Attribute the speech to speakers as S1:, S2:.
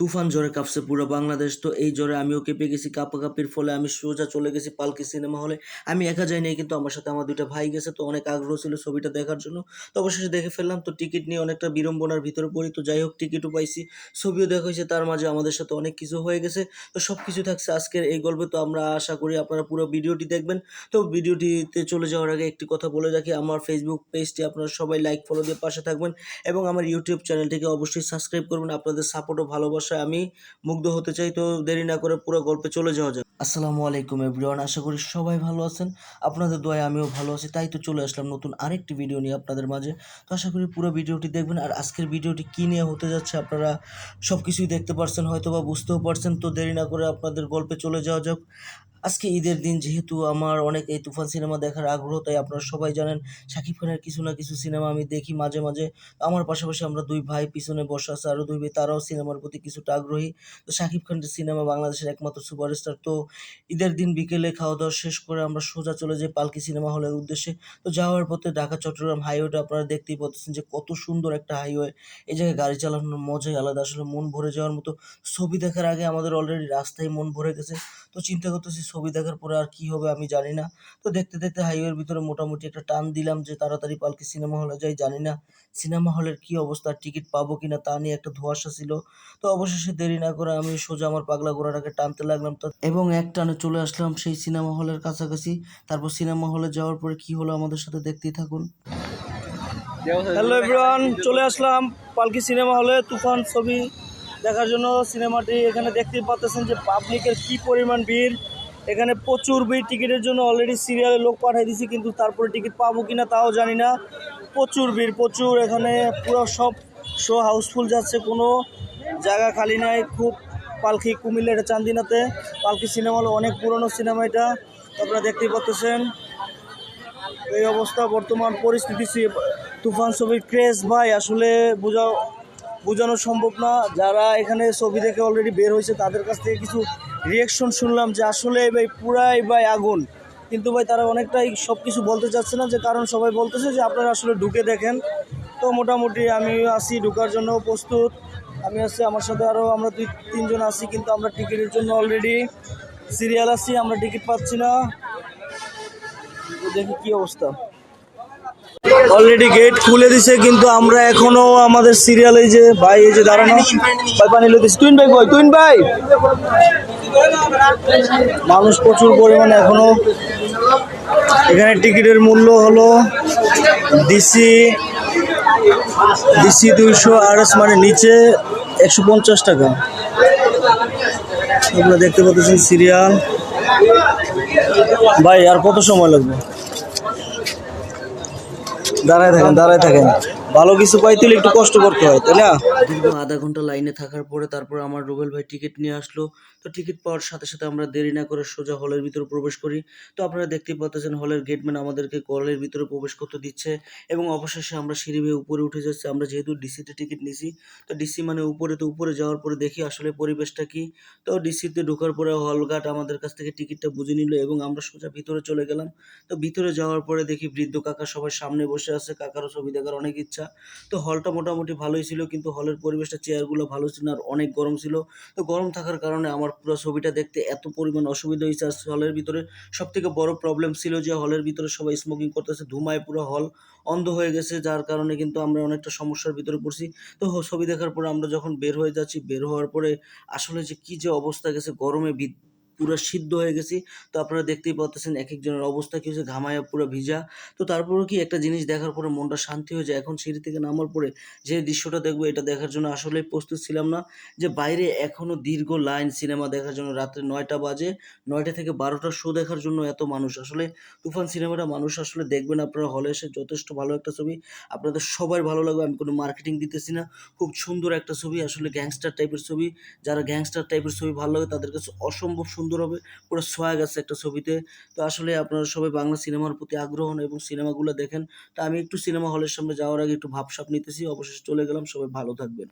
S1: তুফান ঝড়ে কাঁপছে পুরো বাংলাদেশ। তো এই ঝড়ে আমিও কেঁপে গেছি, কাঁপাকাঁপির ফলে আমি সোজা চলে গেছি পালকি সিনেমা হলে। আমি একা যাইনি, কিন্তু আমার সাথে আমার ২ টা ভাই গেছে। তো অনেক আগ্রহ ছিল ছবিটা দেখার জন্য। তো অবশেষে দেখে ফেললাম। তো টিকিট নিয়ে অনেকটা বিড়ম্বনার ভিতরে পড়ি। তো যাই হোক, টিকিটও পাইছি, ছবিও দেখা হইছে। তার মাঝে আমাদের সাথে অনেক কিছু হয়ে গেছে। তো সবকিছু থাকছে আজকের এই গল্পে। তো আমরা আশা করি আপনারা পুরো ভিডিওটি দেখবেন। তো ভিডিওটিতে চলে যাওয়ার আগে একটি কথা বলে রাখি, আমার ফেসবুক পেজটি আপনারা সবাই লাইক, ফলো দিয়ে পাশে থাকবেন এবং আমার ইউটিউব চ্যানেলটিকে অবশ্যই সাবস্ক্রাইব করবেন। আপনাদের সাপোর্ট ও ভালোবাসায় আমি মুগ্ধ হতে চাই। তো দেরি না করে পুরো গল্পে চলে যাওয়া যাক। আসসালামু আলাইকুম এভরিওয়ান, আশা করি সবাই ভালো আছেন। আপনাদের দোয়ায় আমিও ভালো আছি। তাই তো চলে আসলাম নতুন আরেকটি ভিডিও নিয়ে আপনাদের মাঝে। তো আশা করি পুরো ভিডিওটি দেখবেন। আর আজকের ভিডিওটি কী নিয়ে হতে যাচ্ছে আপনারা সব কিছুই দেখতে পারছেন, হয়তো বা বুঝতেও পারছেন। তো দেরি না করে আপনাদের গল্পে চলে যাওয়া যাক। আজকে ঈদের দিন, যেহেতু আমার অনেক এই তুফান সিনেমা দেখার আগ্রহ, তাই আপনারা সবাই জানেন শাকিব খানের কিছু না কিছু সিনেমা আমি দেখি মাঝে মাঝে। আমার পাশাপাশি আমরা ২ ভাই পিছনে বসা আছে, আরও ২ ভাই, তারাও সিনেমার প্রতি কিছুটা আগ্রহী। তো শাকিব খানের সিনেমা বাংলাদেশের একমাত্র সুপারস্টার। তো ঈদের দিন বিকেলে খাওয়া দাওয়া শেষ করে আমরা সোজা চলে যাই পালকি সিনেমা হলের উদ্দেশ্যে। তো যাওয়ার পথে ঢাকা চট্টগ্রাম হাইওয়েটা আপনারা দেখতেই পাচ্ছেন যে কত সুন্দর একটা হাইওয়ে। এই জায়গায় গাড়ি চালানোর মজাই আলাদা, আসলে মন ভরে যাওয়ার মতো। ছবি দেখার আগে আমাদের অলরেডি রাস্তায় মন ভরে গেছে। তো চিন্তা করতেছি ছবি দেখার পরে আর কি হবে আমি জানি না। তো দেখতে দেখতে হাইওয়ের ভিতরে মোটামুটি একটা টান দিলাম যে তাড়াতাড়ি পালকি সিনেমা হলে যাই। জানি না সিনেমা হলের কি অবস্থা, টিকিট পাবো কিনা তা নিয়ে একটা ধোঁয়াশা ছিল। তো অবশেষে দেরি না করে আমি সোজা আমার পাগলা ঘোড়াটাকে টানতে লাগলাম, তো এবং এক টানে চলে আসলাম সেই সিনেমা হলের কাছাকাছি। তারপর সিনেমা হলে যাওয়ার পরে কি হলো আমাদের সাথে দেখতেই থাকুন।
S2: হ্যালো এভরিওয়ান, চলে আসলাম পালকি সিনেমা হলে তুফান ছবি দেখার জন্য। সিনেমাটি এখানে দেখতেই পাচ্ছেন যে পাবলিকের কি পরিমাণ ভিড়। এখানে প্রচুর ভিড়, টিকিটের জন্য অলরেডি সিরিয়ালে লোক পাঠিয়ে দিয়েছি, কিন্তু তারপরে টিকিট পাবো কিনা তাও জানি না। প্রচুর ভিড়, প্রচুর। এখানে পুরো সব শো হাউসফুল যাচ্ছে, কোনো জায়গা খালি নাই। খুব পালকি, কুমিল্লা, এটা চান্দিনাতে পালকি সিনেমা হল, অনেক পুরনো সিনেমা এটা, আপনারা দেখতেই পাচ্ছেন। এই অবস্থা বর্তমান পরিস্থিতি। তুফান ছবির ক্রেজ ভাই আসলে বোঝানো সম্ভব না। যারা এখানে ছবি দেখে অলরেডি বের হয়েছে তাদের কাছ থেকে কিছু রিয়াকশন শুনলাম যে আসলে ভাই পুরাই ভাই আগুন। কিন্তু ভাই তারা অনেকটাই সব কিছু বলতে চাচ্ছে না, যে কারণ সবাই বলতেছে যে আপনারা আসলে ঢুকে দেখেন। তো মোটামুটি আমি আছি ঢুকার জন্য প্রস্তুত। আমি আছি, আমার সাথে আরও আমরা ২-৩ জন আছি, কিন্তু আমরা টিকিটের জন্য অলরেডি সিরিয়াল আছি, আমরা টিকিট পাচ্ছি না। দেখি কি অবস্থা। অলরেডি গেট খুলে দিছে, কিন্তু আমরা এখনো আমাদের সিরিয়াল, এই যে ভাই, এই যে দাঁড়ানো ভাই, পানি লইতেছি। তুইন ভাই কই? তুইন ভাই, মানুষ প্রচুর পরিমাণে এখনো। এখানে টিকিটের মূল্য হলো ডিসি 200, RS মানে নিচে 150 টাকা। আপনারা দেখতে পাচ্ছেন সিরিয়াল। ভাই আর কত সময় লাগবে? দাঁড়ায় থাকেন। ভালো কিছু পাইতে হলে একটু কষ্ট করতে হয়, তাই না?
S1: দীর্ঘ আধা ঘন্টা লাইনে থাকার পরে তারপর আমার রুবেল ভাই টিকিট নিয়ে আসলো। তো টিকিট পাওয়ার সাথে সাথে আমরা দেরি না করে সোজা হলের ভিতরে প্রবেশ করি। তো আপনারা দেখতেই পাচ্ছেন হলের গেটম্যান আমাদেরকে হলের ভিতরে প্রবেশ করতে দিচ্ছে এবং অবশেষে আমরা সিঁড়ি বেয়ে উপরে উঠে যাচ্ছি। আমরা যেহেতু ডিসিতে টিকিট নিছি, তো ডিসি মানে উপরে। তো উপরে যাওয়ার পরে দেখি আসলে পরিবেশটা কি। তো ডিসিতে ঢোকার পরে হল গার্ড আমাদের কাছ থেকে টিকিটটা বুঝে নিল এবং আমরা সোজা ভিতরে চলে গেলাম। তো ভিতরে যাওয়ার পরে দেখি বৃদ্ধ কাকা সবাই সামনে বসে আছে, কাকারও ছবি দেখার অনেক ইচ্ছা। তো হলটা মোটামুটি ভালোই ছিল, কিন্তু হলের পরিবেশটা, চেয়ারগুলো ভালো ছিল না, আর অনেক গরম ছিল। তো গরম থাকার কারণে আমার পুরো ছবিটা দেখতে এত পরিমাণ অসুবিধা হয়েছে। আর হলের ভিতরে সবথেকে বড় প্রবলেম ছিল যে হলের ভিতরে সবাই স্মোকিং করতেছে, ধুমায় পুরো হল অন্ধ হয়ে গেছে, যার কারণে কিন্তু আমরা অনেকটা সমস্যার ভিতরে পড়ছি। তো ছবি দেখার পরে আমরা যখন বের হয়ে যাচ্ছি, বের হওয়ার পরে আসলে যে কী যে অবস্থা গেছে, গরমে পুরা সিদ্ধ হয়ে গেছি। তো আপনারা দেখতেই পাচ্ছেন একেকজনের অবস্থা কি হয়েছে, ঘামায়া পুরা ভিজা। তো তারপরেও কি একটা জিনিস দেখার পরে মনটা শান্তি হয়ে যায়। এখন সিঁড়ি থেকে নামার পরে যে দৃশ্যটা দেখবো, এটা দেখার জন্য আসলেই প্রস্তুত ছিলাম না। যে বাইরে এখনো দীর্ঘ লাইন সিনেমা দেখার জন্য, রাত্রে ৯টা বাজে, ৯টা থেকে ১২টার শো দেখার জন্য এত মানুষ। আসলে তুফান সিনেমাটা মানুষ আসলে দেখবেন আপনারা হলে এসে, যথেষ্ট ভালো একটা ছবি, আপনাদের সবার ভালো লাগবে। আমি কোনো মার্কেটিং দিতেছি না, খুব সুন্দর একটা ছবি, আসলে গ্যাংস্টার টাইপের ছবি। যারা গ্যাংস্টার টাইপের ছবি ভালো লাগে তাদের কাছে অসম্ভব সুন্দর হবে, পুরো সোয়াগ আছে একটা ছবিতে। তো আসলে আপনারা সবাই বাংলা সিনেমার প্রতি আগ্রহ হন এবং সিনেমাগুলো দেখেন। তা আমি একটু সিনেমা হলের সামনে যাওয়ার আগে একটু ভাবসাব নিতেছি। অবশেষে চলে গেলাম। সবাই ভালো থাকবেন।